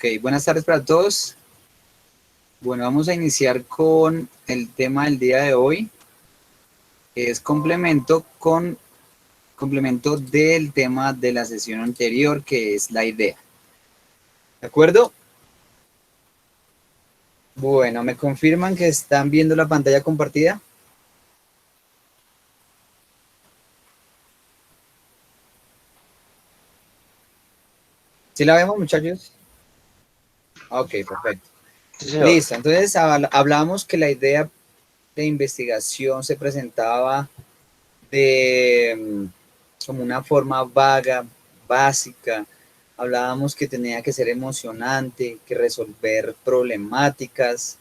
Ok, buenas tardes para todos. Bueno, vamos a iniciar con el tema del día de hoy, que es complemento del tema de la sesión anterior, que es la idea. ¿De acuerdo? Bueno, ¿me confirman que están viendo la pantalla compartida? ¿Sí la vemos, muchachos? Ok, perfecto. Sí, señor. Listo, entonces hablábamos que la idea de investigación se presentaba de como una forma vaga, básica. Hablábamos que tenía que ser emocionante, que resolver problemáticas,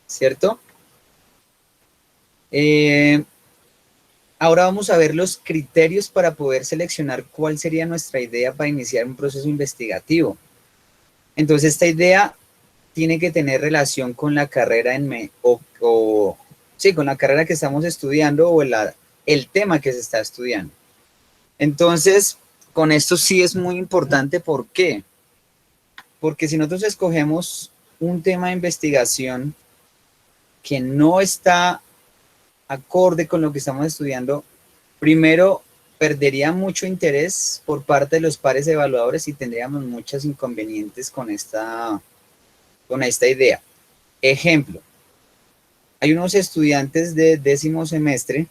¿cierto? Ahora vamos a ver los criterios para poder seleccionar cuál sería nuestra idea para iniciar un proceso investigativo. Entonces, esta idea tiene que tener relación con la carrera con la carrera que estamos estudiando o el tema que se está estudiando. Entonces, con esto sí es muy importante. ¿Por qué? Porque si nosotros escogemos un tema de investigación que no está acorde con lo que estamos estudiando, primero perdería mucho interés por parte de los pares evaluadores y tendríamos muchos inconvenientes con esta idea. Ejemplo, hay unos estudiantes de 10º semestre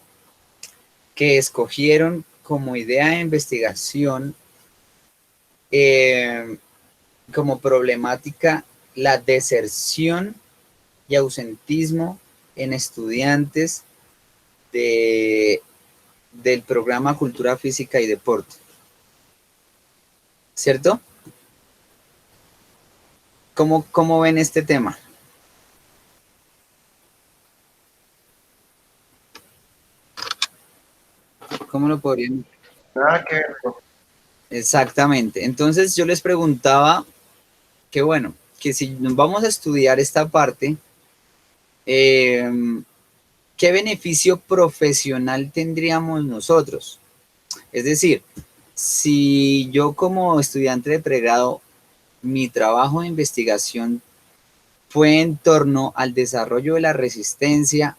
que escogieron como idea de investigación como problemática la deserción y ausentismo en estudiantes del programa Cultura Física y Deporte. ¿Cierto? ¿Cómo ven este tema? ¿Cómo lo podrían? Nada que ver. Exactamente. Entonces yo les preguntaba que bueno, que si nos vamos a estudiar esta parte, ¿qué beneficio profesional tendríamos nosotros? Es decir, si yo como estudiante de pregrado, mi trabajo de investigación fue en torno al desarrollo de la resistencia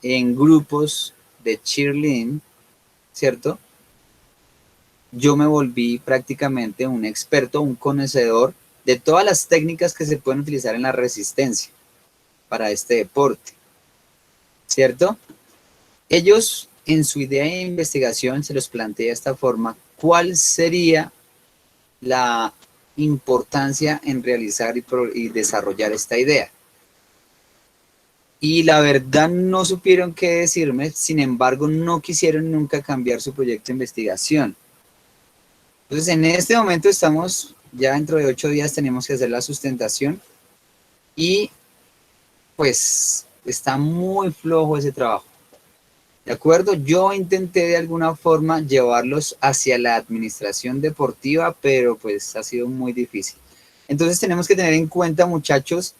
en grupos de cheerleading, ¿cierto? Yo me volví prácticamente un experto, un conocedor de todas las técnicas que se pueden utilizar en la resistencia para este deporte, ¿cierto? Ellos en su idea de investigación se los plantea de esta forma: ¿cuál sería la importancia en realizar y desarrollar esta idea? Y la verdad no supieron qué decirme, sin embargo no quisieron nunca cambiar su proyecto de investigación. Entonces en este momento estamos, ya dentro de 8 días tenemos que hacer la sustentación y pues está muy flojo ese trabajo. ¿De acuerdo? Yo intenté de alguna forma llevarlos hacia la administración deportiva, pero pues ha sido muy difícil. Entonces tenemos que tener en cuenta, muchachos,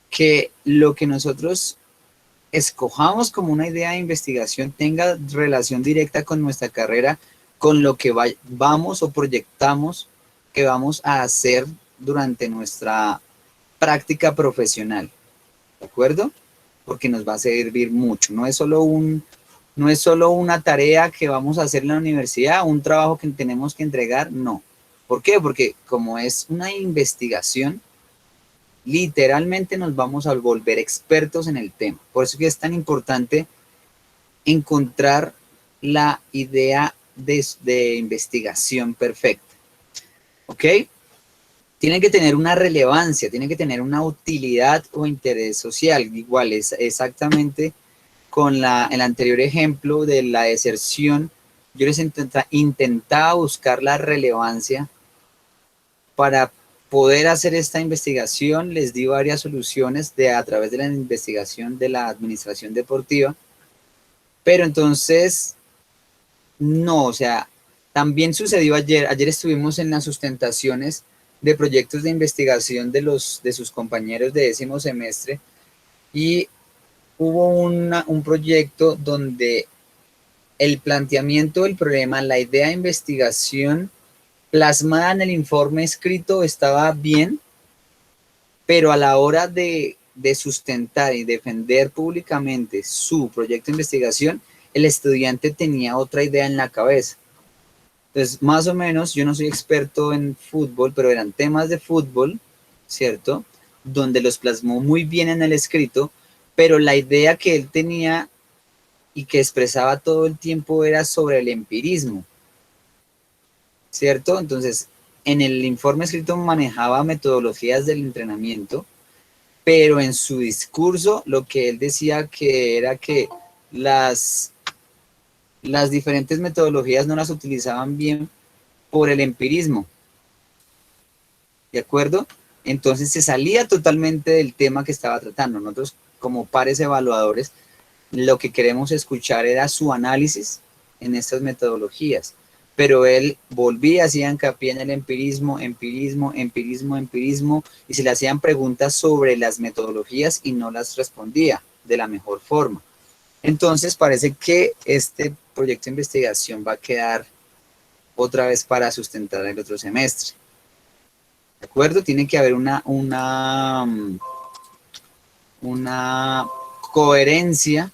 que lo que nosotros escojamos como una idea de investigación tenga relación directa con nuestra carrera, con lo que vamos o proyectamos que vamos a hacer durante nuestra práctica profesional. ¿De acuerdo? Porque nos va a servir mucho. No es solo una tarea que vamos a hacer en la universidad, un trabajo que tenemos que entregar, no. ¿Por qué? Porque como es una investigación, literalmente nos vamos a volver expertos en el tema. Por eso que es tan importante encontrar la idea de investigación perfecta. ¿Ok? Tiene que tener una relevancia, tiene que tener una utilidad o interés social. Igual es exactamente con el anterior ejemplo de la deserción. Yo les intentaba buscar la relevancia para poder hacer esta investigación. Les di varias soluciones a través de la investigación de la administración deportiva, pero entonces no, o sea, también sucedió ayer estuvimos en las sustentaciones de proyectos de investigación de sus compañeros de 10º semestre y hubo un proyecto donde el planteamiento del problema, la idea de investigación plasmada en el informe escrito estaba bien, pero a la hora de sustentar y defender públicamente su proyecto de investigación, el estudiante tenía otra idea en la cabeza. Entonces, más o menos, yo no soy experto en fútbol, pero eran temas de fútbol, ¿cierto? Donde los plasmó muy bien en el escrito, pero la idea que él tenía y que expresaba todo el tiempo era sobre el empirismo, ¿cierto? Entonces, en el informe escrito manejaba metodologías del entrenamiento, pero en su discurso lo que él decía que era que las, las diferentes metodologías no las utilizaban bien por el empirismo, ¿de acuerdo? Entonces se salía totalmente del tema que estaba tratando. Nosotros, como pares evaluadores, lo que queremos escuchar era su análisis en estas metodologías, pero él volvía, hacía hincapié en el empirismo, empirismo, empirismo, empirismo, y se le hacían preguntas sobre las metodologías y no las respondía de la mejor forma. Entonces parece que este proyecto de investigación va a quedar otra vez para sustentar el otro semestre. ¿De acuerdo? Tiene que haber una coherencia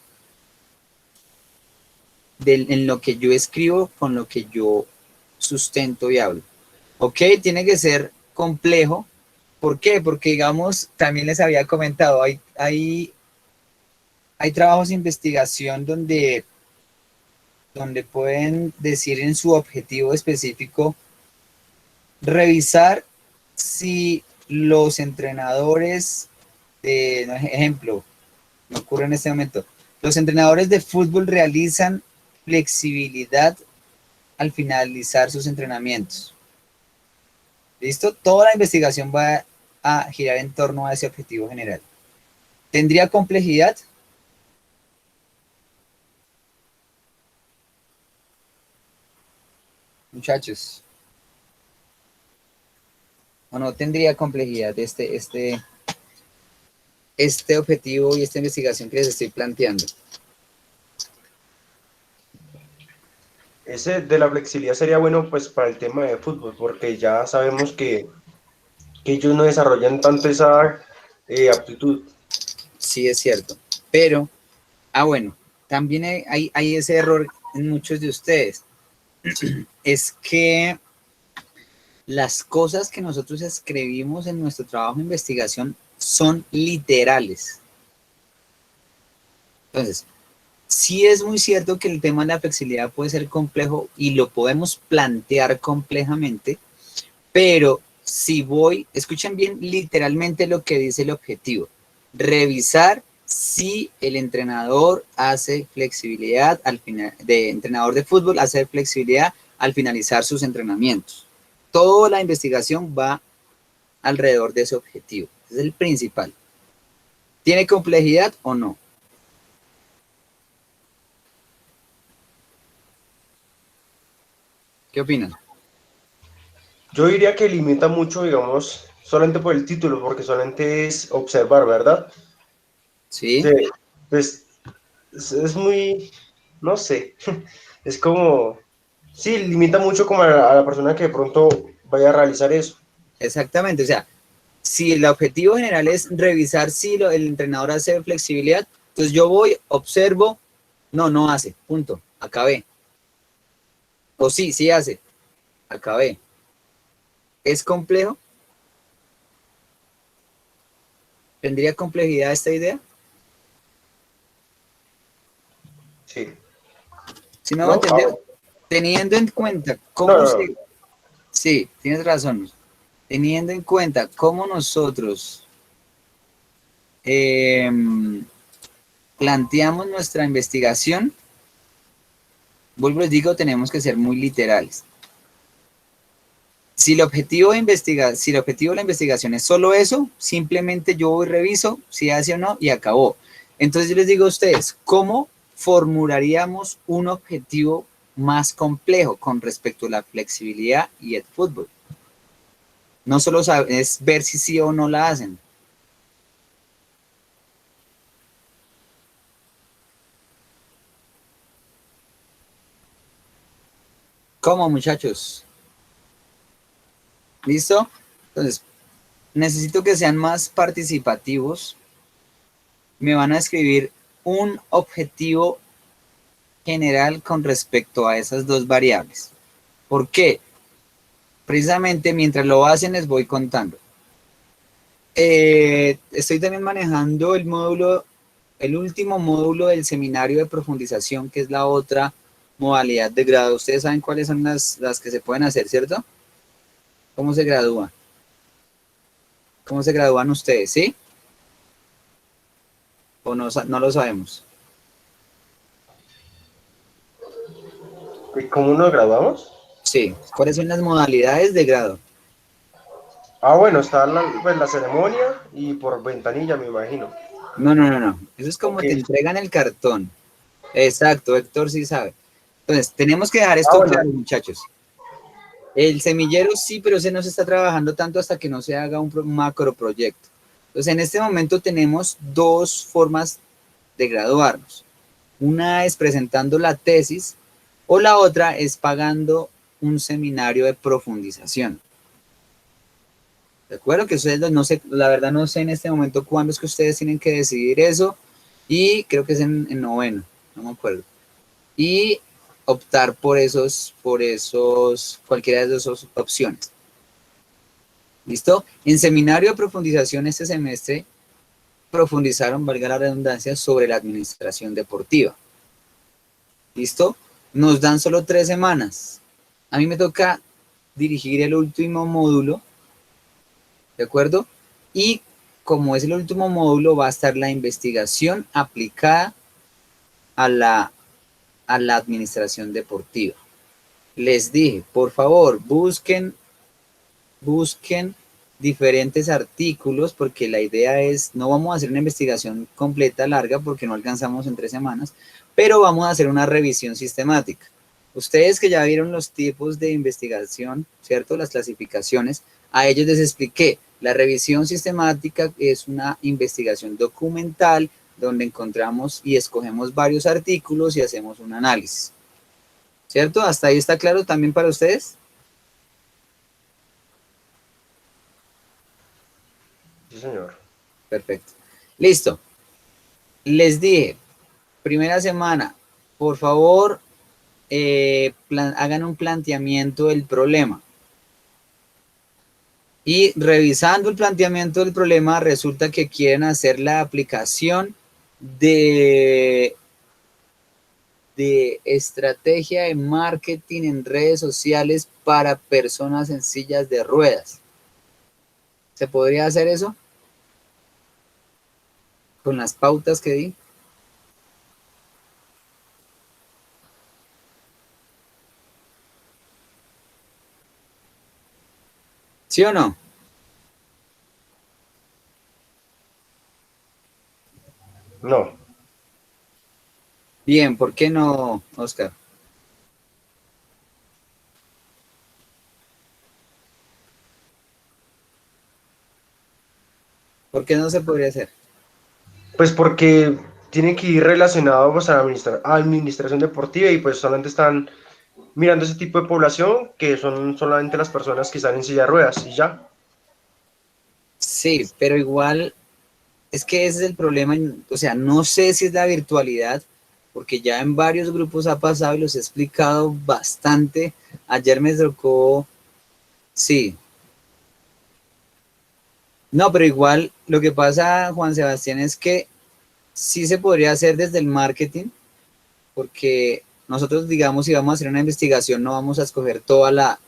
en lo que yo escribo con lo que yo sustento y hablo. Ok, tiene que ser complejo. ¿Por qué? Porque, digamos, también les había comentado, hay trabajos de investigación donde pueden decir en su objetivo específico, revisar si los entrenadores, no, ejemplo, me ocurre en este momento, los entrenadores de fútbol realizan flexibilidad al finalizar sus entrenamientos. ¿Listo? Toda la investigación va a girar en torno a ese objetivo general. ¿Tendría complejidad? Muchachos. ¿O no tendría complejidad este objetivo y esta investigación que les estoy planteando? Ese de la flexibilidad sería bueno pues para el tema de fútbol, porque ya sabemos que ellos no desarrollan tanto esa aptitud. Sí, es cierto. Pero, bueno, también hay ese error en muchos de ustedes. Es que las cosas que nosotros escribimos en nuestro trabajo de investigación son literales. Entonces, sí es muy cierto que el tema de la flexibilidad puede ser complejo y lo podemos plantear complejamente, pero si voy, escuchen bien literalmente lo que dice el objetivo, revisar si el entrenador hace flexibilidad al final, de entrenador de fútbol hace flexibilidad al finalizar sus entrenamientos. Toda la investigación va alrededor de ese objetivo, es el principal. ¿Tiene complejidad o no? ¿Qué opinan? Yo diría que limita mucho, digamos, solamente por el título, porque solamente es observar, ¿verdad? ¿Sí? Sí, pues es muy, no sé, es como, sí, limita mucho como a la persona que de pronto vaya a realizar eso. Exactamente, o sea, si el objetivo general es revisar si el entrenador hace flexibilidad, entonces yo voy, observo, no hace, punto, acabé. O sí hace, acabé. ¿Es complejo? ¿Tendría complejidad esta idea? Sí, Si me voy a ¿no? entender, teniendo en cuenta No, cómo no, no. se... Sí, tienes razón. Teniendo en cuenta cómo nosotros eh, planteamos nuestra investigación, vuelvo les digo, tenemos que ser muy literales. Si el objetivo si el objetivo de la investigación es solo eso, simplemente yo voy y reviso si hace o no y acabó. Entonces yo les digo a ustedes, ¿cómo formularíamos un objetivo más complejo con respecto a la flexibilidad y el fútbol? No solo es ver si sí o no la hacen. ¿Cómo, muchachos? ¿Listo? Entonces, necesito que sean más participativos. Me van a escribir un objetivo general con respecto a esas dos variables. ¿Por qué? Precisamente mientras lo hacen les voy contando. Estoy también manejando el módulo, el último módulo del seminario de profundización, que es la otra modalidad de grado. Ustedes saben cuáles son las que se pueden hacer, ¿cierto? ¿Cómo se gradúa? ¿Cómo se gradúan ustedes, sí? ¿O no, no lo sabemos? ¿Y cómo nos graduamos? Sí. ¿Cuáles son las modalidades de grado? Ah, bueno, está pues, la ceremonia y por ventanilla, me imagino. No, no, no, no. Eso es como Ok. te entregan el cartón. Exacto, Héctor sí sabe. Entonces, tenemos que dejar Ah, esto bueno. claro, muchachos. El semillero sí, pero ese no se está trabajando tanto hasta que no se haga un macro proyecto. Entonces, en este momento tenemos dos formas de graduarnos. Una es presentando la tesis o la otra es pagando un seminario de profundización. ¿De acuerdo? Que ustedes no sé, la verdad no sé en este momento cuándo es que ustedes tienen que decidir eso y creo que es en noveno, no me acuerdo. Y optar cualquiera de esas opciones. ¿Listo? En seminario de profundización este semestre profundizaron, valga la redundancia, sobre la administración deportiva. ¿Listo? Nos dan solo 3 semanas. A mí me toca dirigir el último módulo, ¿de acuerdo? Y como es el último módulo, va a estar la investigación aplicada a la administración deportiva. Les dije, por favor, busquen diferentes artículos, porque la idea es, no vamos a hacer una investigación completa larga porque no alcanzamos en 3 semanas, pero vamos a hacer una revisión sistemática. Ustedes que ya vieron los tipos de investigación, ¿cierto? Las clasificaciones, a ellos les expliqué. La revisión sistemática es una investigación documental donde encontramos y escogemos varios artículos y hacemos un análisis. ¿Cierto? ¿Hasta ahí está claro también para ustedes? Sí, señor. Perfecto. Listo. Les dije, primera semana, por favor, hagan un planteamiento del problema. Y revisando el planteamiento del problema, resulta que quieren hacer la aplicación de estrategia de marketing en redes sociales para personas en sillas de ruedas. ¿Se podría hacer eso? Con las pautas que di. ¿Sí o no? No. Bien, ¿por qué no, Oscar? ¿Por qué no se podría hacer? Pues porque tiene que ir relacionado pues, a la administración deportiva y pues solamente están mirando ese tipo de población que son solamente las personas que están en silla de ruedas y ya. Sí, pero igual es que ese es el problema, o sea, no sé si es la virtualidad, porque ya en varios grupos ha pasado y los he explicado bastante. Ayer me tocó, sí, no, pero igual lo que pasa, Juan Sebastián, es que sí se podría hacer desde el marketing, porque nosotros, digamos, si vamos a hacer una investigación, no vamos a escoger toda la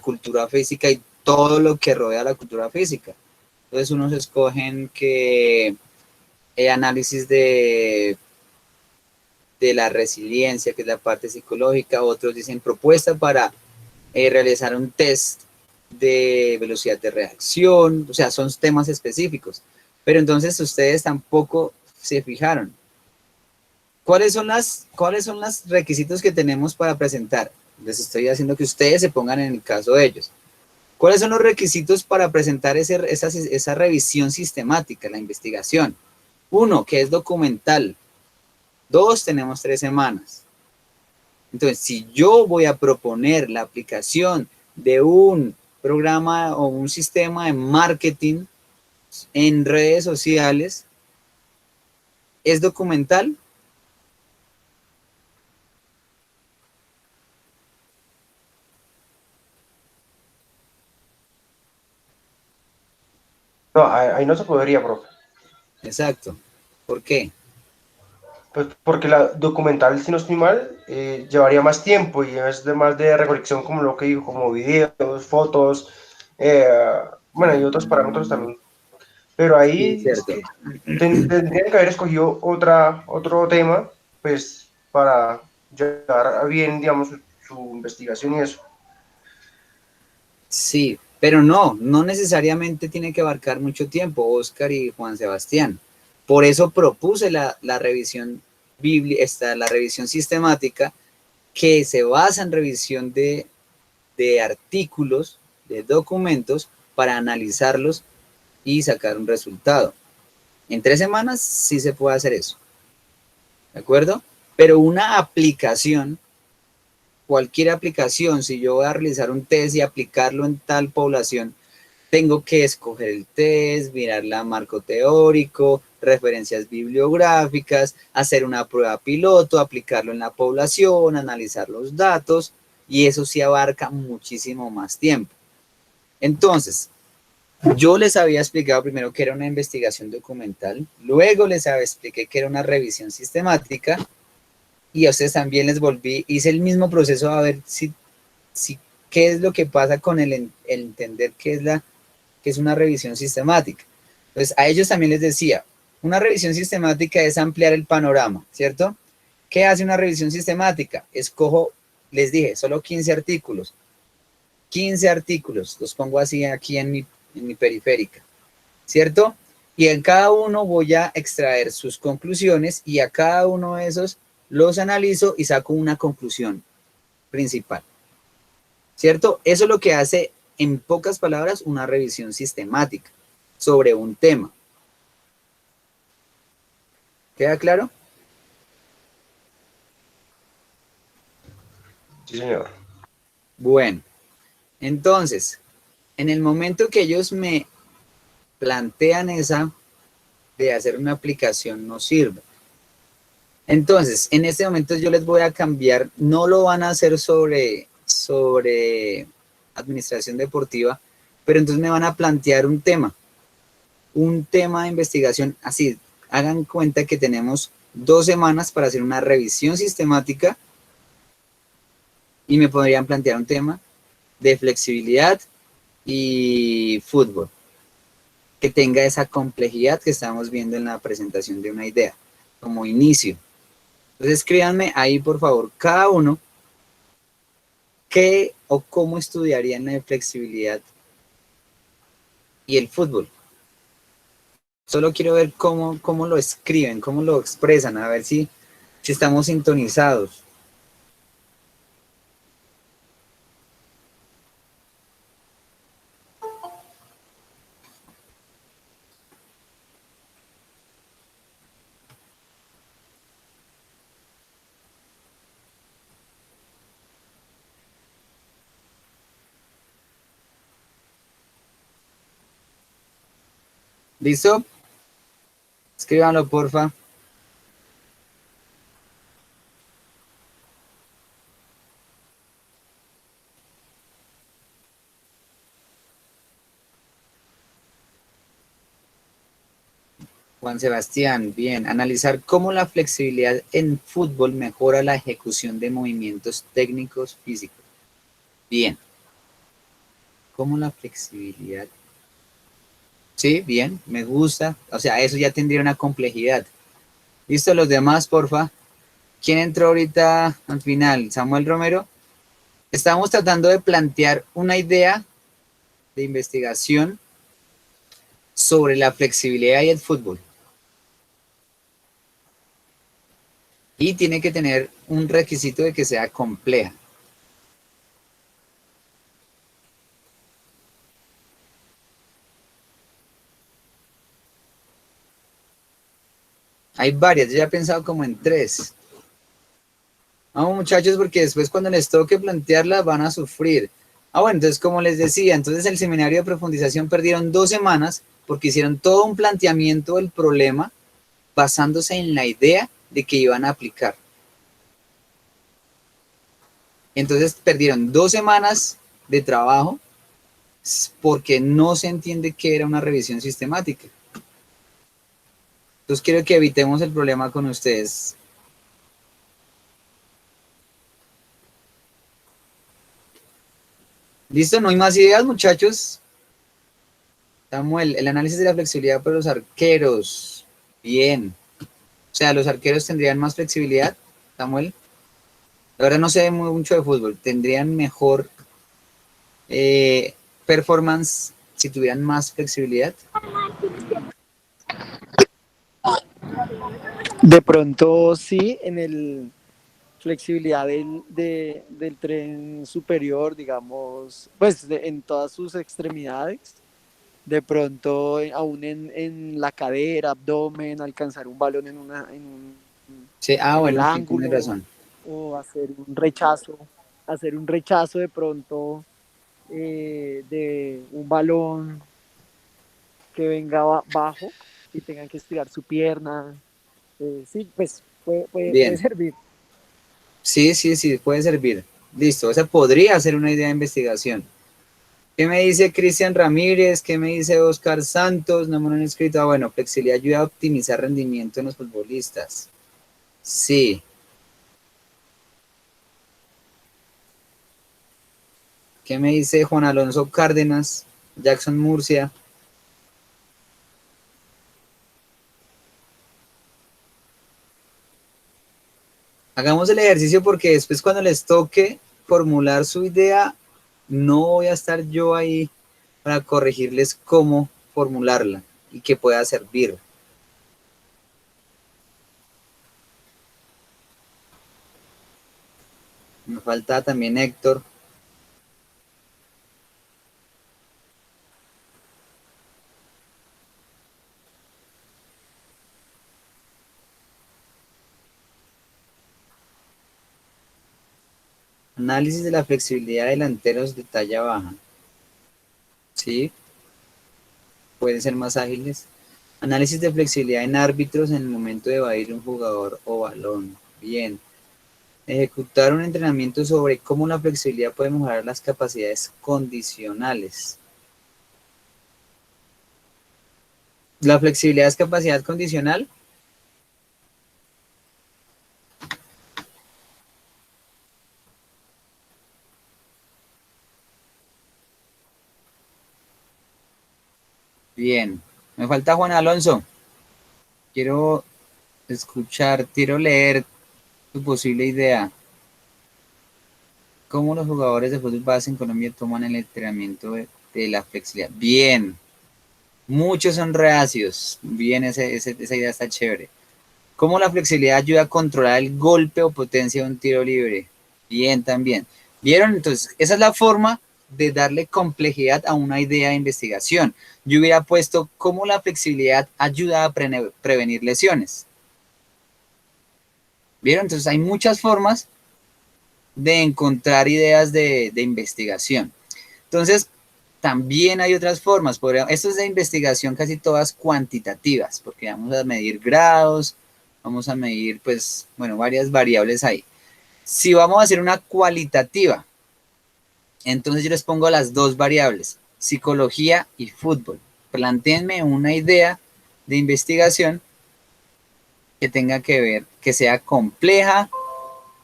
cultura física y todo lo que rodea la cultura física. Entonces unos escogen que análisis de la resiliencia, que es la parte psicológica, otros dicen propuesta para realizar un test de velocidad de reacción, o sea, son temas específicos. Pero entonces ustedes tampoco se fijaron. ¿Cuáles son los requisitos que tenemos para presentar? Les estoy haciendo que ustedes se pongan en el caso de ellos. ¿Cuáles son los requisitos para presentar esa revisión sistemática, la investigación? Uno, que es documental. Dos, tenemos 3 semanas. Entonces, si yo voy a proponer la aplicación de un programa o un sistema de marketing en redes sociales es documental. No, ahí no se podría, profe. Exacto. ¿Por qué? Pues porque la documental, si no estoy mal, llevaría más tiempo y es de más de recolección, como lo que digo, como videos, fotos, eh, bueno, y otros parámetros también. Pero Sí, ahí es cierto. que tendrían que haber escogido otro tema, pues, para llevar a bien, digamos, su investigación y eso. Sí, pero no necesariamente tiene que abarcar mucho tiempo, Oscar y Juan Sebastián. Por eso propuse la revisión bíblica, la revisión sistemática, que se basa en revisión de artículos, de documentos, para analizarlos y sacar un resultado. En 3 semanas sí se puede hacer eso, ¿de acuerdo? Pero una aplicación, cualquier aplicación, si yo voy a realizar un test y aplicarlo en tal población, tengo que escoger el test, mirar el marco teórico, referencias bibliográficas, hacer una prueba piloto, aplicarlo en la población, analizar los datos, y eso sí abarca muchísimo más tiempo. Entonces, yo les había explicado primero que era una investigación documental, luego les expliqué que era una revisión sistemática, y a ustedes también les volví, hice el mismo proceso a ver si qué es lo que pasa con el entender qué es una revisión sistemática. Entonces, a ellos también les decía, una revisión sistemática es ampliar el panorama, ¿cierto? ¿Qué hace una revisión sistemática? Escojo, les dije, solo 15 artículos. 15 artículos, los pongo así aquí en mi periférica, ¿cierto? Y en cada uno voy a extraer sus conclusiones y a cada uno de esos los analizo y saco una conclusión principal, ¿cierto? Eso es lo que hace, en pocas palabras, una revisión sistemática sobre un tema. ¿Queda claro? Sí, señor. Bueno, entonces, en el momento que ellos me plantean esa de hacer una aplicación, no sirve. Entonces, en este momento yo les voy a cambiar, no lo van a hacer sobre administración deportiva, pero entonces me van a plantear un tema de investigación. Así, hagan cuenta que tenemos 2 semanas para hacer una revisión sistemática y me podrían plantear un tema de flexibilidad y fútbol, que tenga esa complejidad que estamos viendo en la presentación de una idea, como inicio. Entonces escríbanme ahí, por favor, cada uno, qué o cómo estudiarían la flexibilidad y el fútbol. Solo quiero ver cómo lo escriben, cómo lo expresan, a ver si estamos sintonizados. ¿Listo? Escríbanlo, porfa. Juan Sebastián, bien. Analizar cómo la flexibilidad en fútbol mejora la ejecución de movimientos técnicos físicos. Bien. ¿Cómo la flexibilidad? Sí, bien, me gusta. O sea, eso ya tendría una complejidad. ¿Listo? Los demás, porfa. ¿Quién entró ahorita al final? ¿Samuel Romero? Estamos tratando de plantear una idea de investigación sobre la flexibilidad y el fútbol. Y tiene que tener un requisito de que sea compleja. Hay varias, yo ya he pensado como en 3. Vamos muchachos, porque después cuando les toque plantearla van a sufrir. Bueno, entonces como les decía, entonces el seminario de profundización perdieron 2 semanas porque hicieron todo un planteamiento del problema basándose en la idea de que iban a aplicar. Entonces perdieron 2 semanas de trabajo porque no se entiende qué era una revisión sistemática. Entonces quiero que evitemos el problema con ustedes. ¿Listo? ¿No hay más ideas, muchachos? Samuel, el análisis de la flexibilidad para los arqueros. Bien. O sea, los arqueros tendrían más flexibilidad, Samuel. La verdad no sé mucho de fútbol. Tendrían mejor performance si tuvieran más flexibilidad. De pronto sí, en el flexibilidad del tren superior, digamos, pues en todas sus extremidades, de pronto aún en la cadera, abdomen, alcanzar un balón Sí, en el bueno, sí, tienes ángulo, razón. o hacer un rechazo de pronto de un balón que venga bajo y tengan que estirar su pierna. Sí, pues puede Bien. servir. Sí, sí, sí, puede servir. Listo, esa podría ser una idea de investigación. ¿Qué me dice Cristian Ramírez? ¿Qué me dice Oscar Santos? No me lo han escrito. Bueno, flexibilidad ayuda a optimizar rendimiento en los futbolistas. Sí. ¿Qué me dice Juan Alonso Cárdenas? Jackson Murcia. Hagamos el ejercicio porque después cuando les toque formular su idea, no voy a estar yo ahí para corregirles cómo formularla y que pueda servir. Me falta también Héctor. Análisis de la flexibilidad de delanteros de talla baja. Sí, pueden ser más ágiles. Análisis de flexibilidad en árbitros en el momento de evadir un jugador o balón. Bien. Ejecutar un entrenamiento sobre cómo la flexibilidad puede mejorar las capacidades condicionales. ¿La flexibilidad es capacidad condicional? Bien. Me falta Juan Alonso. Quiero escuchar, quiero leer tu posible idea. ¿Cómo los jugadores de fútbol base en Colombia toman el entrenamiento de la flexibilidad? Bien. Muchos son reacios. Bien, esa idea está chévere. ¿Cómo la flexibilidad ayuda a controlar el golpe o potencia de un tiro libre? Bien, también. ¿Vieron? Entonces, esa es la forma de darle complejidad a una idea de investigación. Yo hubiera puesto cómo la flexibilidad ayuda a prevenir lesiones. ¿Vieron? Entonces, hay muchas formas de encontrar ideas de investigación. Entonces, también hay otras formas. Esto es de investigación casi todas cuantitativas, porque vamos a medir grados, vamos a medir, pues, bueno, varias variables ahí. Si vamos a hacer una cualitativa, entonces yo les pongo las dos variables, psicología y fútbol. Plantéenme una idea de investigación que tenga que ver, que sea compleja,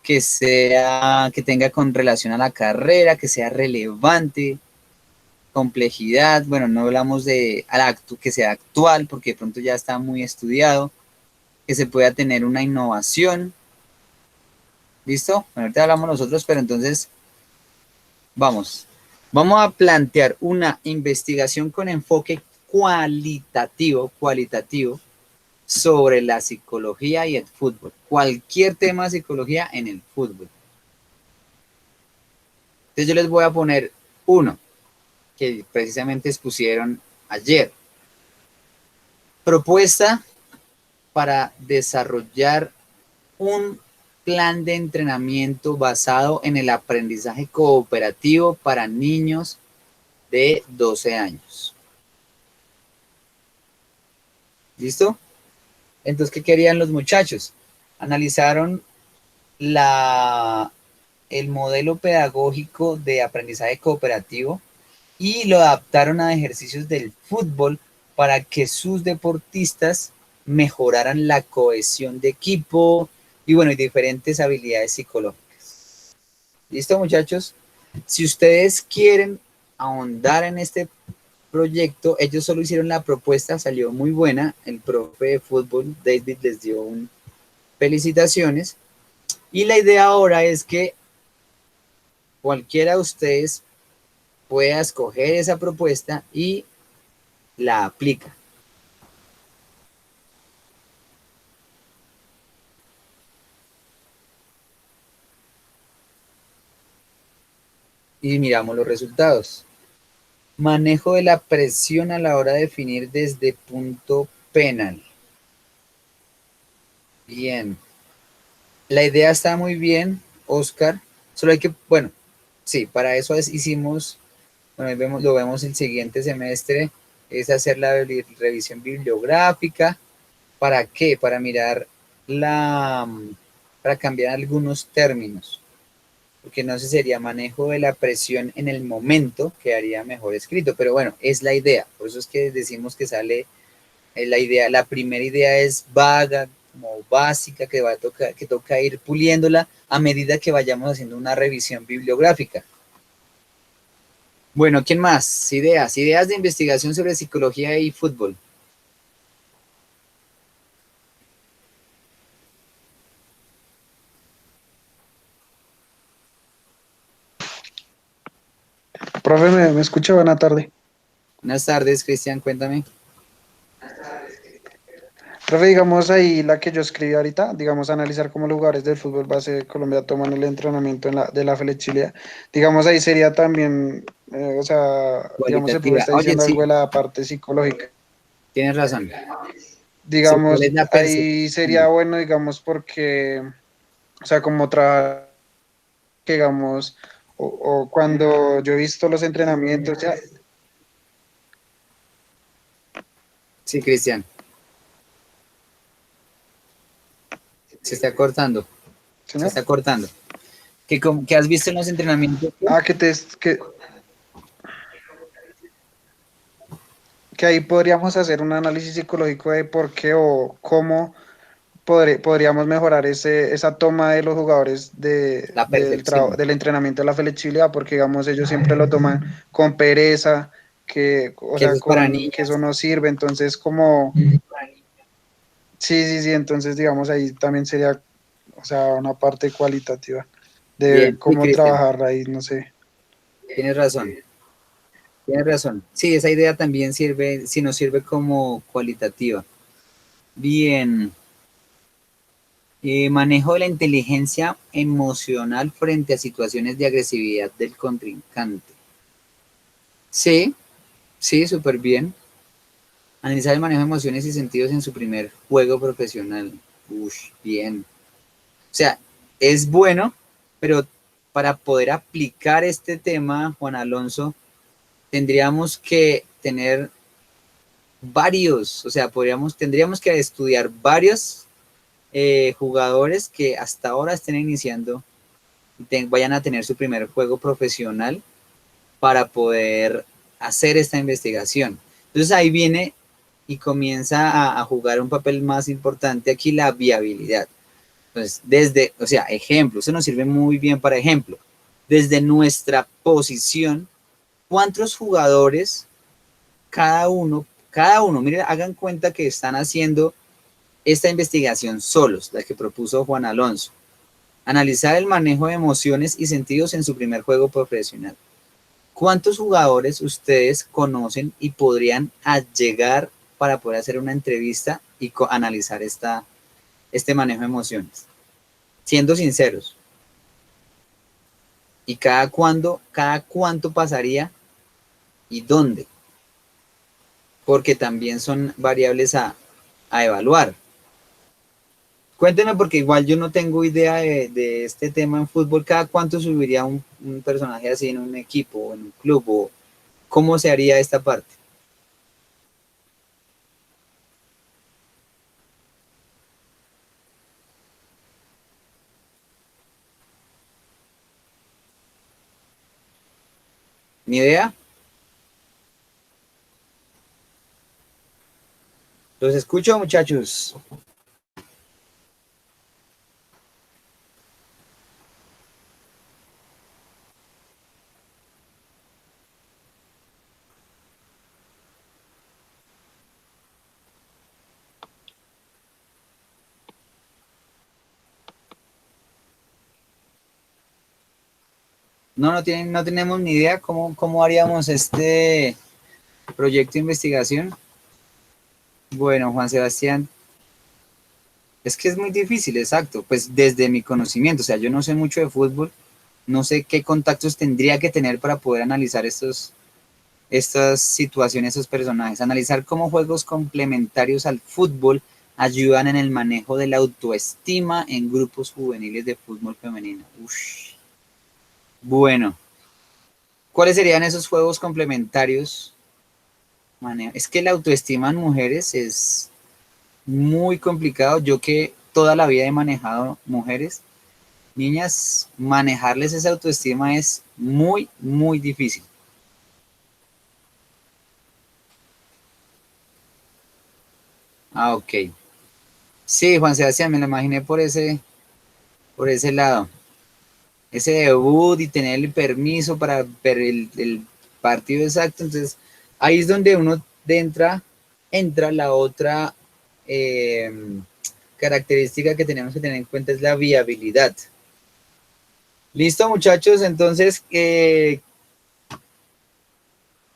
que tenga con relación a la carrera, que sea relevante, complejidad, bueno, no hablamos de que sea actual, porque de pronto ya está muy estudiado, que se pueda tener una innovación. ¿Listo? Bueno, ahorita hablamos nosotros, pero entonces vamos a plantear una investigación con enfoque cualitativo sobre la psicología y el fútbol. Cualquier tema de psicología en el fútbol. Entonces yo les voy a poner uno que precisamente expusieron ayer. Propuesta para desarrollar un plan de entrenamiento basado en el aprendizaje cooperativo para niños de 12 años. ¿Listo? Entonces, ¿qué querían los muchachos? Analizaron el modelo pedagógico de aprendizaje cooperativo y lo adaptaron a ejercicios del fútbol para que sus deportistas mejoraran la cohesión de equipo y bueno, y diferentes habilidades psicológicas. ¿Listo, muchachos? Si ustedes quieren ahondar en este proyecto, ellos solo hicieron la propuesta, salió muy buena, el profe de fútbol, David, les dio felicitaciones, y la idea ahora es que cualquiera de ustedes pueda escoger esa propuesta y la aplica. Y miramos los resultados. Manejo de la presión a la hora de definir desde punto penal. Bien. La idea está muy bien, Oscar. Solo hay que, bueno, sí, para eso hicimos, bueno, lo vemos el siguiente semestre, es hacer la revisión bibliográfica. ¿Para qué? Para mirar para cambiar algunos términos. Porque no sé, sería manejo de la presión en el momento, quedaría mejor escrito, pero bueno, es la idea, por eso es que decimos que sale la idea, la primera idea es vaga, como básica, que toca ir puliéndola a medida que vayamos haciendo una revisión bibliográfica. Bueno, ¿quién más? Ideas de investigación sobre psicología y fútbol. Profe, ¿me escucha? Buena tarde. Buenas tardes, Cristian, cuéntame. Profe, digamos ahí la que yo escribí ahorita, digamos analizar cómo los jugadores del fútbol base de Colombia toman el entrenamiento de la flexibilidad. Digamos ahí sería también, o sea, digamos el profe Cualitativa. está Oye, diciendo algo sí, de la parte psicológica. tienes razón. Sí, ¿cuál Digamos, es la ahí sería percepción? bueno, digamos, porque, o sea, como trabajar, digamos, o cuando yo he visto los entrenamientos, ya, Sí, Cristian, se está cortando, se señor. está cortando. ¿Qué has visto en los entrenamientos? Ah, que ahí podríamos hacer un análisis psicológico de por qué o cómo podríamos mejorar esa toma de los jugadores La percepción, del entrenamiento de la flexibilidad, porque digamos ellos siempre lo toman con pereza, o que eso sea, es para que eso niñas. no sirve, entonces como, sí, entonces digamos ahí también sería, o sea, una parte cualitativa de Bien, sí, cómo Cristian, trabajar ahí, no sé. tienes razón, tienes razón. Sí, esa idea también sirve, si nos sirve como cualitativa. Bien, manejo de la inteligencia emocional frente a situaciones de agresividad del contrincante. Sí, sí, súper bien. Analizar el manejo de emociones y sentidos en su primer juego profesional. Ush, bien. O sea, es bueno, pero para poder aplicar este tema, Juan Alonso, tendríamos que tener varios, o sea, tendríamos que estudiar varios jugadores que hasta ahora estén iniciando, vayan a tener su primer juego profesional para poder hacer esta investigación. Entonces ahí viene y comienza a jugar un papel más importante aquí la viabilidad. Entonces, o sea, ejemplo, eso nos sirve muy bien para ejemplo. Desde nuestra posición, ¿cuántos jugadores cada uno, miren, hagan cuenta que están haciendo esta investigación solos, la que propuso Juan Alonso? Analizar el manejo de emociones y sentidos en su primer juego profesional. ¿Cuántos jugadores ustedes conocen y podrían llegar para poder hacer una entrevista y analizar este manejo de emociones? Siendo sinceros. ¿Y cada cuánto pasaría y dónde? Porque también son variables a evaluar. Cuénteme, porque igual yo no tengo idea de este tema en fútbol. ¿Cada cuánto subiría un personaje así en un equipo o en un club? ¿O cómo se haría esta parte? ¿Ni idea? Los escucho, muchachos. No, no tenemos ni idea cómo haríamos este proyecto de investigación. Bueno, Juan Sebastián, es que es muy difícil, exacto. Pues desde mi conocimiento, o sea, yo no sé mucho de fútbol, no sé qué contactos tendría que tener para poder analizar estas situaciones, esos personajes. Analizar cómo juegos complementarios al fútbol ayudan en el manejo de la autoestima en grupos juveniles de fútbol femenino. Ush. Bueno, ¿cuáles serían esos juegos complementarios? Es que la autoestima en mujeres es muy complicado. Yo que toda la vida he manejado mujeres, niñas, manejarles esa autoestima es muy, muy difícil. Ah, ok. Sí, Juan Sebastián, me lo imaginé por ese lado. Ese debut y tener el permiso para ver el partido exacto. Entonces, ahí es donde uno entra la otra eh, característica que tenemos que tener en cuenta, es la viabilidad. Listo, muchachos. Entonces,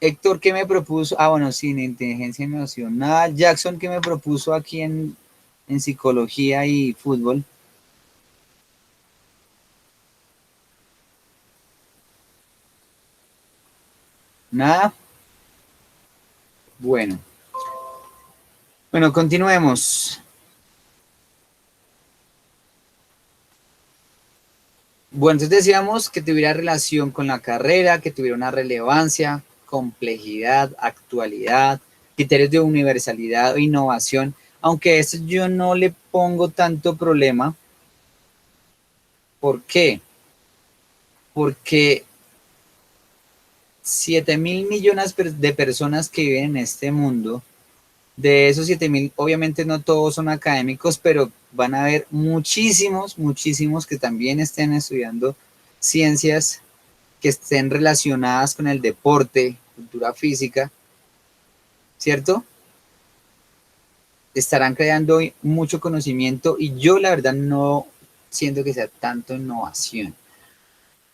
Héctor, ¿qué me propuso? Ah, bueno, sí, en inteligencia emocional. Jackson, ¿qué me propuso aquí en psicología y fútbol? Nada. Bueno. Bueno, continuemos. Bueno, entonces decíamos que tuviera relación con la carrera, que tuviera una relevancia, complejidad, actualidad, criterios de universalidad o innovación, aunque eso yo no le pongo tanto problema. ¿Por qué? Porque 7.000 millones de personas que viven en este mundo, de esos 7.000, obviamente no todos son académicos, pero van a haber muchísimos, muchísimos que también estén estudiando ciencias que estén relacionadas con el deporte, cultura física, ¿cierto? Estarán creando mucho conocimiento y yo la verdad no siento que sea tanto innovación.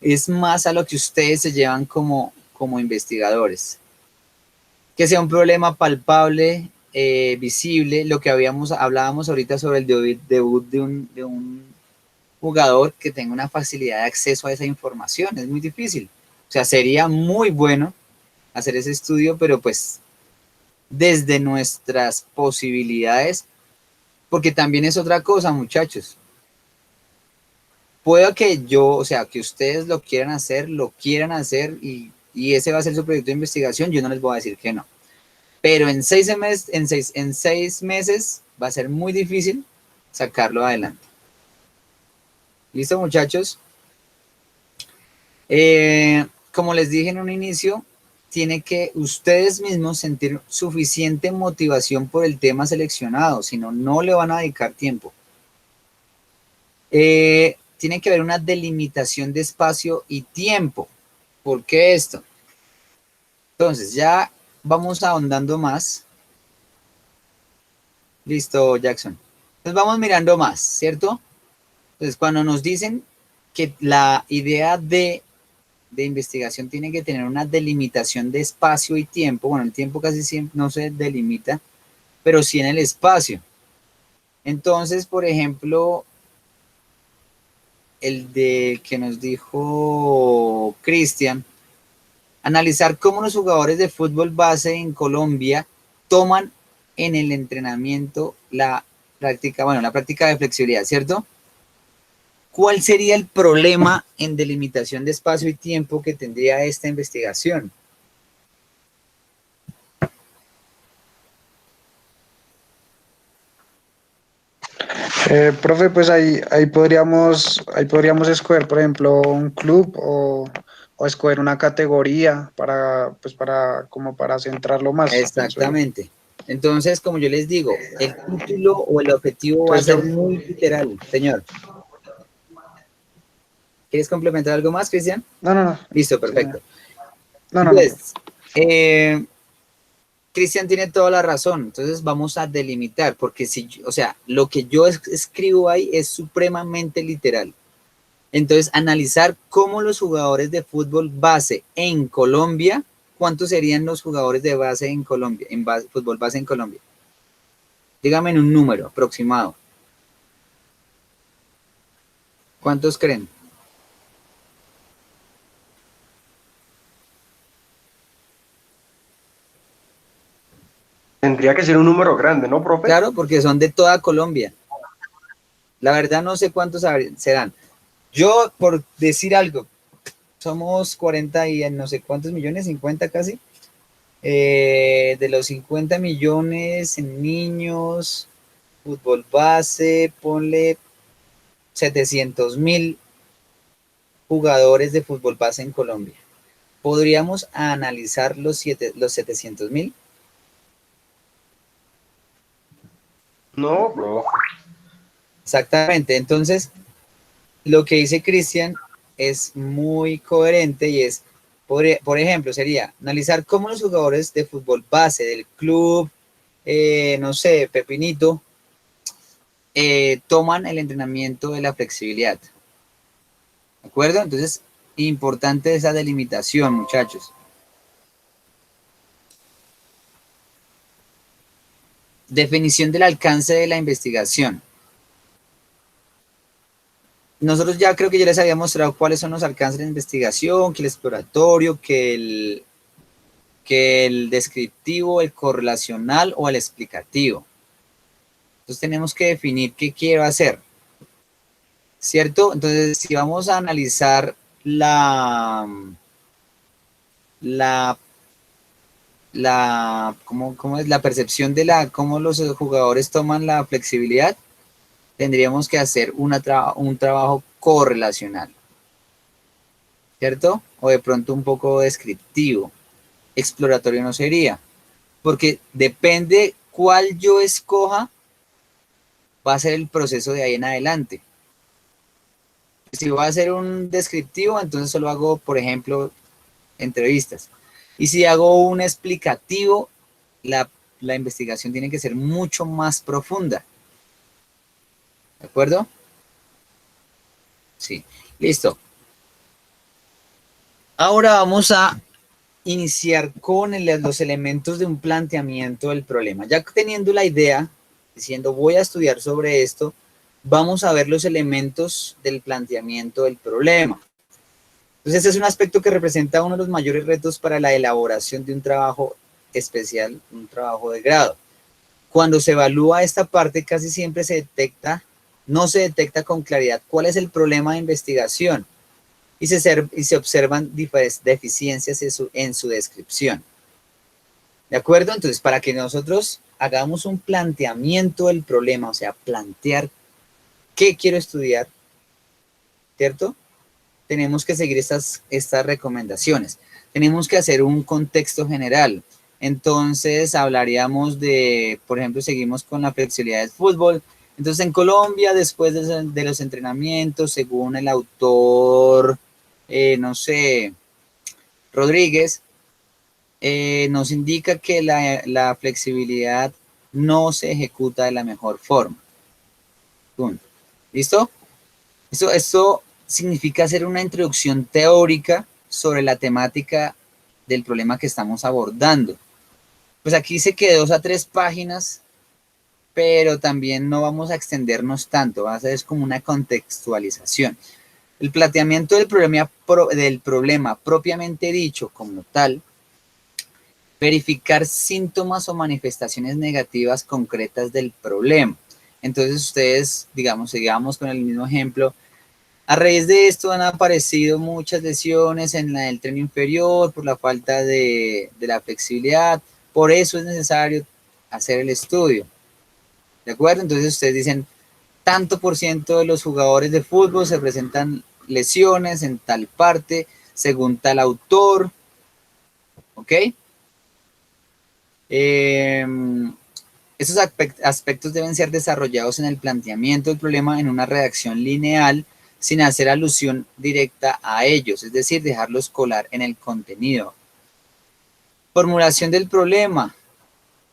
Es más a lo que ustedes se llevan como investigadores. Que sea un problema palpable, visible, lo que hablábamos ahorita sobre el debut de un jugador que tenga una facilidad de acceso a esa información. Es muy difícil. O sea, sería muy bueno hacer ese estudio, pero pues desde nuestras posibilidades, porque también es otra cosa, muchachos. Puedo que yo, o sea, que ustedes lo quieran hacer y ese va a ser su proyecto de investigación, yo no les voy a decir que no. Pero en seis meses va a ser muy difícil sacarlo adelante. ¿Listo, muchachos? Como les dije en un inicio, tiene que ustedes mismos sentir suficiente motivación por el tema seleccionado, si no, no le van a dedicar tiempo. Tiene que haber una delimitación de espacio y tiempo. ¿Por qué esto? Entonces, ya vamos ahondando más. Listo, Jackson. Entonces vamos mirando más, ¿cierto? Entonces, cuando nos dicen que la idea de investigación tiene que tener una delimitación de espacio y tiempo, bueno, el tiempo casi siempre no se delimita, pero sí en el espacio. Entonces, por ejemplo, el de que nos dijo Cristian, analizar cómo los jugadores de fútbol base en Colombia toman en el entrenamiento la práctica, bueno, la práctica de flexibilidad, ¿cierto? ¿Cuál sería el problema en delimitación de espacio y tiempo que tendría esta investigación? Profe, pues ahí podríamos escoger, por ejemplo, un club o escoger una categoría pues como para centrarlo más, pienso yo. Exactamente. Entonces, como yo les digo, el título o el objetivo va a Entonces ser muy literal, señor. ¿Quieres complementar algo más, Cristian? no, Listo, sí, perfecto. no. Entonces, Cristian tiene toda la razón. Entonces vamos a delimitar, porque si, o sea, lo que yo escribo ahí es supremamente literal. Entonces, analizar cómo los jugadores de fútbol base en Colombia, ¿cuántos serían los jugadores de base en Colombia, fútbol base en Colombia? Dígame en un número aproximado. ¿Cuántos creen? Tendría que ser un número grande, ¿no, profe? Claro, porque son de toda Colombia. La verdad no sé cuántos serán. Yo, por decir algo, somos 40 y en no sé cuántos millones, 50 casi. De los 50 millones en niños, fútbol base, ponle 700.000 jugadores de fútbol base en Colombia. ¿Podríamos analizar los 700.000? No, bro. Exactamente. Entonces, lo que dice Cristian es muy coherente y es, por ejemplo, sería analizar cómo los jugadores de fútbol base del club, no sé, Pepinito, toman el entrenamiento de la flexibilidad. ¿De acuerdo? Entonces, importante esa delimitación, muchachos. Definición del alcance de la investigación. Nosotros ya creo que ya les había mostrado cuáles son los alcances de la investigación, que el exploratorio, que el descriptivo, el correlacional o el explicativo. Entonces tenemos que definir qué quiero hacer, ¿cierto? Entonces, si vamos a analizar ¿cómo es la percepción de cómo los jugadores toman la flexibilidad, tendríamos que hacer un trabajo correlacional, ¿cierto? O de pronto un poco descriptivo. Exploratorio no sería, porque depende cuál yo escoja, va a ser el proceso de ahí en adelante. Si voy a hacer un descriptivo, entonces solo hago, por ejemplo, entrevistas. Y si hago un explicativo, la investigación tiene que ser mucho más profunda. ¿De acuerdo? Sí, listo. Ahora vamos a iniciar con los elementos de un planteamiento del problema. Ya teniendo la idea, diciendo voy a estudiar sobre esto, vamos a ver los elementos del planteamiento del problema. Entonces, este es un aspecto que representa uno de los mayores retos para la elaboración de un trabajo especial, un trabajo de grado. Cuando se evalúa esta parte, casi siempre no se detecta con claridad cuál es el problema de investigación y se observan deficiencias en su descripción. ¿De acuerdo? Entonces, para que nosotros hagamos un planteamiento del problema, o sea, plantear qué quiero estudiar, ¿cierto? Tenemos que seguir estas recomendaciones. Tenemos que hacer un contexto general. Entonces, hablaríamos de, por ejemplo, seguimos con la flexibilidad del fútbol. Entonces, en Colombia, después de los entrenamientos, según el autor, no sé, Rodríguez, nos indica que la flexibilidad no se ejecuta de la mejor forma. Punto. ¿Listo? Esto significa hacer una introducción teórica sobre la temática del problema que estamos abordando. Pues aquí dice que de 2 a 3 páginas, pero también no vamos a extendernos tanto, va a ser como una contextualización. El planteamiento del problema propiamente dicho como tal, verificar síntomas o manifestaciones negativas concretas del problema. Entonces ustedes, digamos, sigamos con el mismo ejemplo. A raíz de esto han aparecido muchas lesiones en el tren inferior por la falta de la flexibilidad. Por eso es necesario hacer el estudio. ¿De acuerdo? Entonces ustedes dicen, tanto por ciento de los jugadores de fútbol se presentan lesiones en tal parte, según tal autor. ¿Ok? Esos aspectos deben ser desarrollados en el planteamiento del problema en una redacción lineal sin hacer alusión directa a ellos, es decir, dejarlos colar en el contenido. Formulación del problema.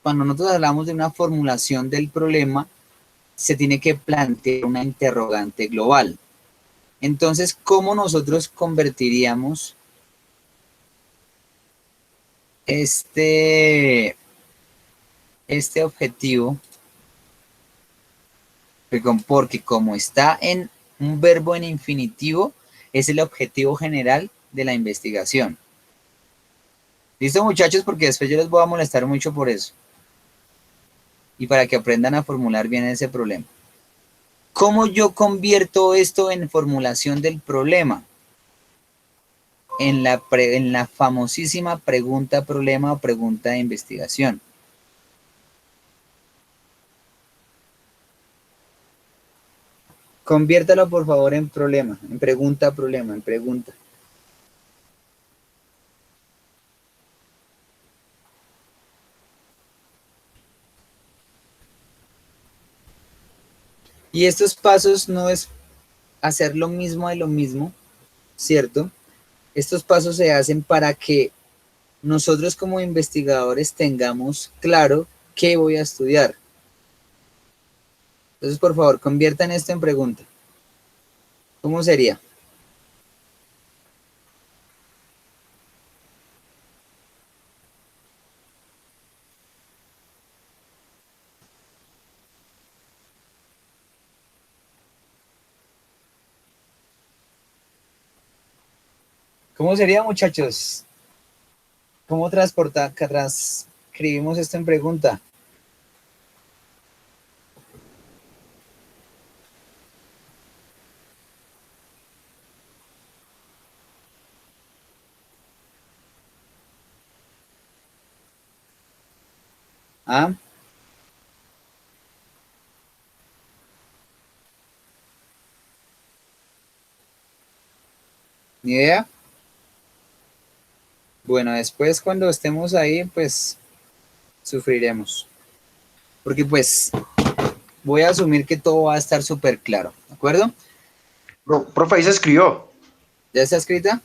Cuando nosotros hablamos de una formulación del problema, se tiene que plantear una interrogante global. Entonces, ¿cómo nosotros convertiríamos este objetivo? Porque como está en un verbo en infinitivo, es el objetivo general de la investigación. ¿Listo, muchachos? Porque después yo les voy a molestar mucho por eso. Y para que aprendan a formular bien ese problema. ¿Cómo yo convierto esto en formulación del problema? En la famosísima pregunta-problema o pregunta de investigación. Conviértalo, por favor, en problema, en pregunta-problema, en pregunta. Y estos pasos no es hacer lo mismo de lo mismo, ¿cierto? Estos pasos se hacen para que nosotros como investigadores tengamos claro qué voy a estudiar. Entonces, por favor, conviertan esto en pregunta. ¿Cómo sería? ¿Cómo sería, muchachos? ¿Cómo transcribimos esto en pregunta? ¿Ah? ¿Ni idea? Bueno, después cuando estemos ahí, pues sufriremos. Porque pues voy a asumir que todo va a estar súper claro, ¿de acuerdo? Profe, ahí se escribió. ¿Ya está escrita?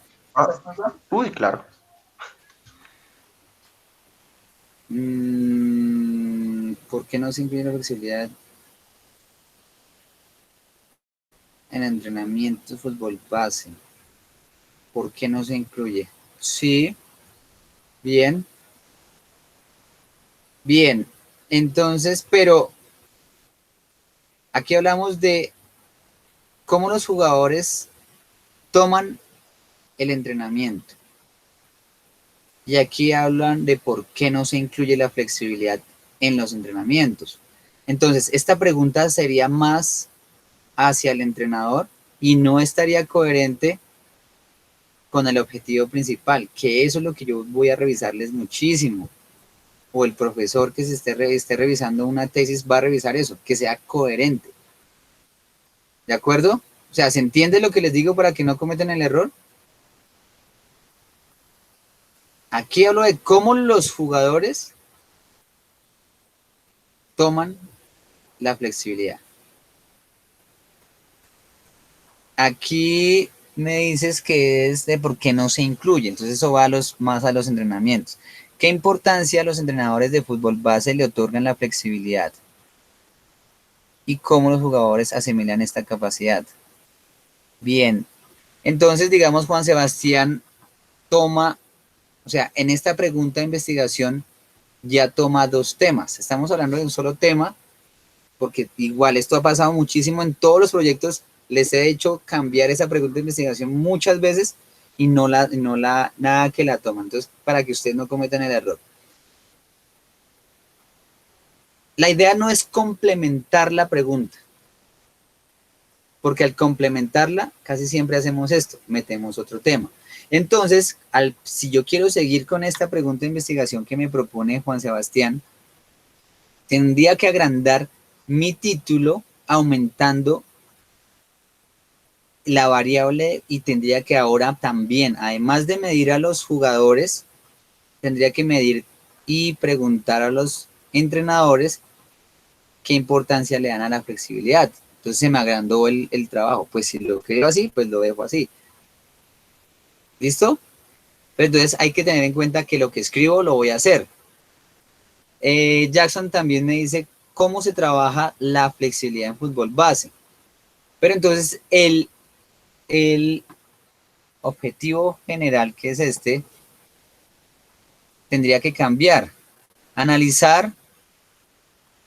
Uy, claro. ¿Por qué no se incluye la flexibilidad en entrenamiento de fútbol base? ¿Por qué no se incluye? Sí, bien. Bien, entonces, pero aquí hablamos de cómo los jugadores toman el entrenamiento. Y aquí hablan de por qué no se incluye la flexibilidad en los entrenamientos. Entonces, esta pregunta sería más hacia el entrenador y no estaría coherente con el objetivo principal, que eso es lo que yo voy a revisarles muchísimo. O el profesor que se esté revisando una tesis va a revisar eso, que sea coherente. ¿De acuerdo? O sea, ¿se entiende lo que les digo para que no cometan el error? Aquí hablo de cómo los jugadores toman la flexibilidad. Aquí me dices que es de por qué no se incluye, entonces eso va más a los entrenamientos. ¿Qué importancia a los entrenadores de fútbol base le otorgan la flexibilidad? ¿Y cómo los jugadores asimilan esta capacidad? Bien, entonces digamos Juan Sebastián toma, o sea, en esta pregunta de investigación ya toma dos temas. Estamos hablando de un solo tema, porque igual esto ha pasado muchísimo en todos los proyectos. Les he hecho cambiar esa pregunta de investigación muchas veces y nada que la toman. Entonces, para que ustedes no cometan el error. la idea no es complementar la pregunta, porque al complementarla casi siempre hacemos esto, metemos otro tema. Entonces, si yo quiero seguir con esta pregunta de investigación que me propone Juan Sebastián, tendría que agrandar mi título aumentando la variable y tendría que ahora también, además de medir a los jugadores, tendría que medir y preguntar a los entrenadores qué importancia le dan a la flexibilidad. Entonces se me agrandó el trabajo. Pues si lo creo así, pues lo dejo así. ¿Listo? Pero entonces hay que tener en cuenta que lo que escribo lo voy a hacer. Jackson también me dice cómo se trabaja la flexibilidad en fútbol base. Pero entonces el objetivo general, que es este, tendría que cambiar. Analizar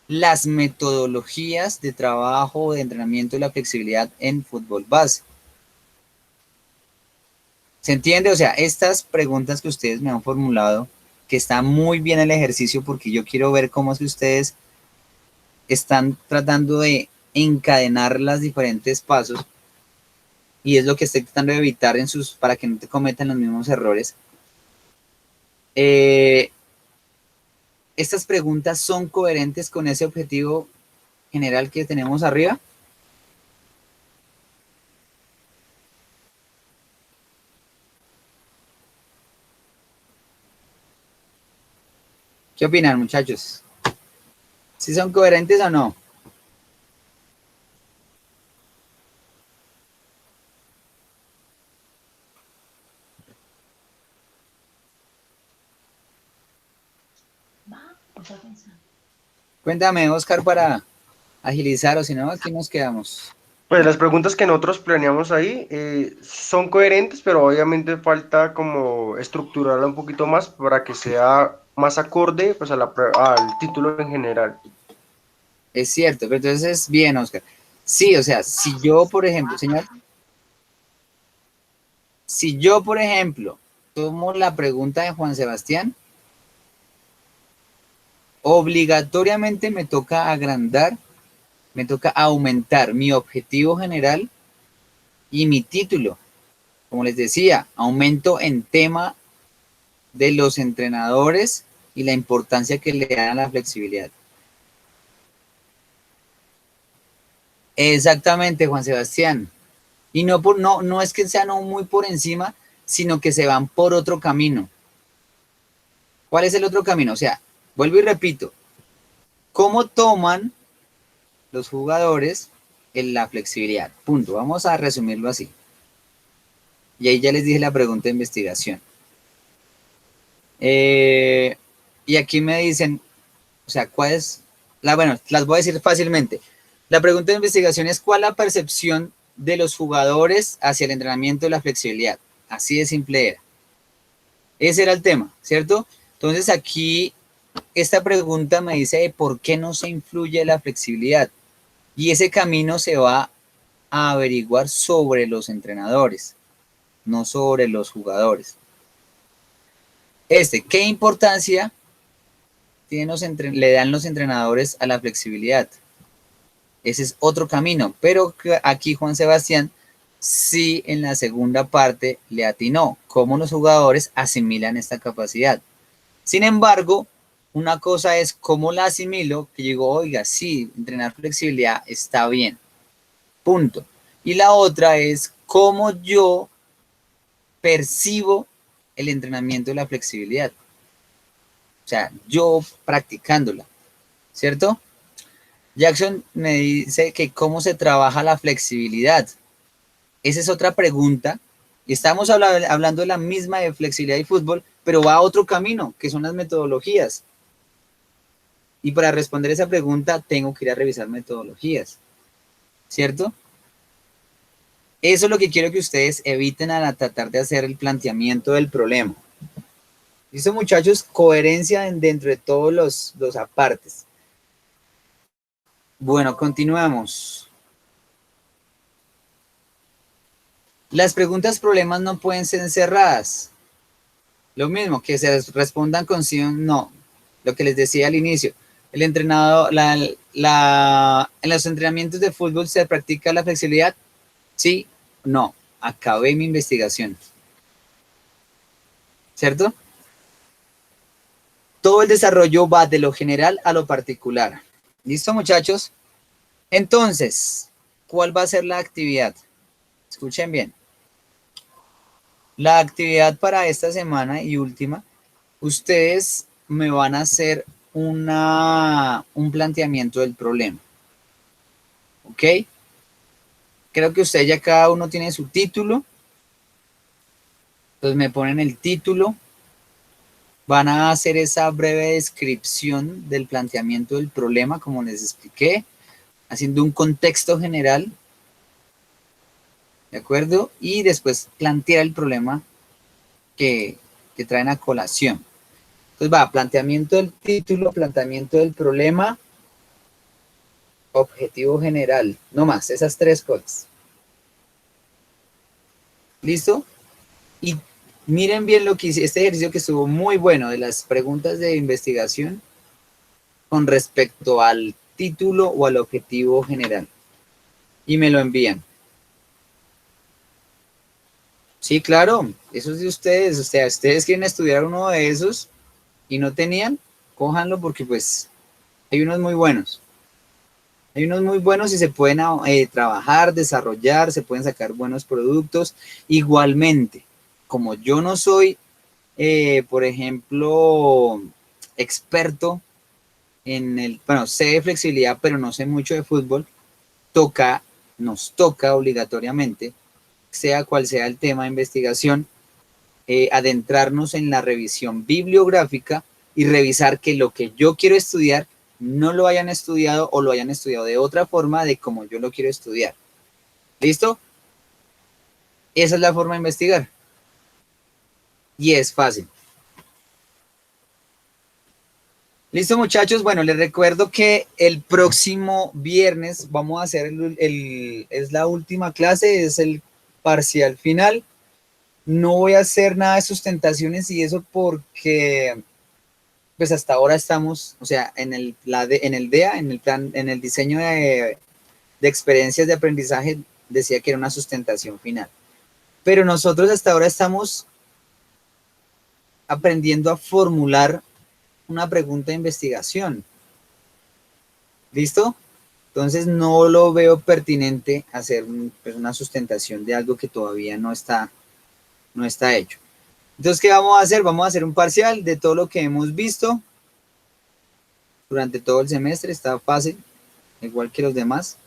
las metodologías de trabajo, de entrenamiento y la flexibilidad en fútbol base. ¿Se entiende? O sea, estas preguntas que ustedes me han formulado, que está muy bien el ejercicio porque yo quiero ver cómo es que ustedes están tratando de encadenar los diferentes pasos y es lo que estoy tratando de evitar para que no te cometan los mismos errores. Estas preguntas son coherentes con ese objetivo general que tenemos arriba. ¿Qué opinan, muchachos? ¿Sí son coherentes o no? Cuéntame, Oscar, para agilizar, o si no, aquí nos quedamos. Pues las preguntas que nosotros planeamos ahí son coherentes, pero obviamente falta como estructurarla un poquito más para que sea más acorde pues, al título en general. Es cierto, pero entonces, bien, Oscar. Sí, o sea, si yo, por ejemplo, señor, si yo, por ejemplo, tomo la pregunta de Juan Sebastián, obligatoriamente me toca agrandar, me toca aumentar mi objetivo general y mi título. Como les decía, aumento en tema de los entrenadores y la importancia que le dan a la flexibilidad. Exactamente, Juan Sebastián. Y no es que sean muy por encima, sino que se van por otro camino. ¿Cuál es el otro camino? O sea, vuelvo y repito, ¿cómo toman los jugadores en la flexibilidad? Punto. Vamos a resumirlo así. Y ahí ya les dije la pregunta de investigación. Y aquí me dicen, o sea, ¿cuál es bueno, las voy a decir fácilmente. La pregunta de investigación es ¿cuál es la percepción de los jugadores hacia el entrenamiento de la flexibilidad? Así de simple era. Ese era el tema, ¿cierto? Entonces aquí esta pregunta me dice de por qué no se influye la flexibilidad. Y ese camino se va a averiguar sobre los entrenadores, no sobre los jugadores. ¿Qué importancia le dan los entrenadores a la flexibilidad? Ese es otro camino, pero aquí Juan Sebastián sí en la segunda parte le atinó cómo los jugadores asimilan esta capacidad. Sin embargo, una cosa es cómo la asimilo, que digo, oiga, sí, entrenar flexibilidad está bien, punto. Y la otra es cómo yo percibo el entrenamiento de la flexibilidad. O sea, yo practicándola, ¿cierto? Jackson me dice que cómo se trabaja la flexibilidad. Esa es otra pregunta. Estamos hablando de la misma de flexibilidad y fútbol, pero va a otro camino, que son las metodologías. Y para responder esa pregunta tengo que ir a revisar metodologías, ¿cierto? Eso es lo que quiero que ustedes eviten al tratar de hacer el planteamiento del problema. ¿Listo, muchachos? Coherencia dentro de todos los apartes. Bueno, continuamos. Las preguntas problemas no pueden ser encerradas. Lo mismo, que se respondan con sí o no. Lo que les decía al inicio. El entrenador, en los entrenamientos de fútbol se practica la flexibilidad. Sí, no. Acabé mi investigación. ¿Cierto? Todo el desarrollo va de lo general a lo particular. ¿Listo, muchachos? Entonces, ¿cuál va a ser la actividad? Escuchen bien. La actividad para esta semana y última, ustedes me van a hacer un planteamiento del problema. ¿Ok? Creo que ustedes ya cada uno tiene su título. Entonces me ponen el título. Van a hacer esa breve descripción del planteamiento del problema, como les expliqué, haciendo un contexto general. ¿De acuerdo? Y después plantear el problema que traen a colación. Entonces va, planteamiento del título, planteamiento del problema, objetivo general. No más, esas tres cosas. ¿Listo? Y miren bien lo que hice, este ejercicio que estuvo muy bueno de las preguntas de investigación con respecto al título o al objetivo general. Y me lo envían. Sí, claro, eso es de ustedes. O sea, ustedes quieren estudiar uno de esos y no tenían, cójanlo porque pues hay unos muy buenos. Hay unos muy buenos y se pueden trabajar, desarrollar, se pueden sacar buenos productos. Igualmente, como yo no soy, por ejemplo, experto bueno, sé de flexibilidad, pero no sé mucho de fútbol, nos toca obligatoriamente, sea cual sea el tema de investigación, adentrarnos en la revisión bibliográfica y revisar que lo que yo quiero estudiar no lo hayan estudiado o lo hayan estudiado de otra forma de como yo lo quiero estudiar. ¿Listo? Esa es la forma de investigar. Y es fácil. Listo, muchachos. Bueno, les recuerdo que el próximo viernes vamos a hacer es la última clase, es el parcial final. No voy a hacer nada de sustentaciones y eso porque pues hasta ahora estamos, o sea, en el DEA, en el diseño de experiencias de aprendizaje, decía que era una sustentación final. Pero nosotros hasta ahora estamos aprendiendo a formular una pregunta de investigación. ¿Listo? Entonces no lo veo pertinente hacer pues, una sustentación de algo que todavía no está hecho. Entonces, ¿qué vamos a hacer? Vamos a hacer un parcial de todo lo que hemos visto durante todo el semestre. Está fácil, igual que los demás.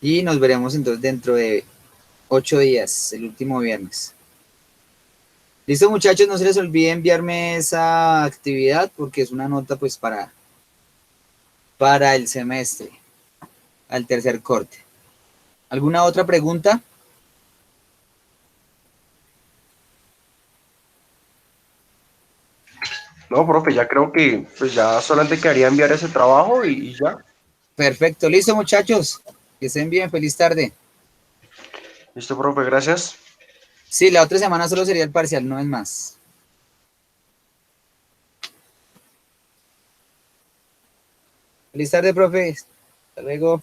Y nos veremos entonces dentro de 8 días, el último viernes. Listo, muchachos, no se les olvide enviarme esa actividad porque es una nota pues para el semestre, al tercer corte. ¿Alguna otra pregunta? No, profe, ya creo que pues ya solamente quedaría enviar ese trabajo y ya. Perfecto, listo, muchachos. Que estén bien, feliz tarde. Listo, profe, gracias. Sí, la otra semana solo sería el parcial, no es más. Feliz tarde, profe. Hasta luego.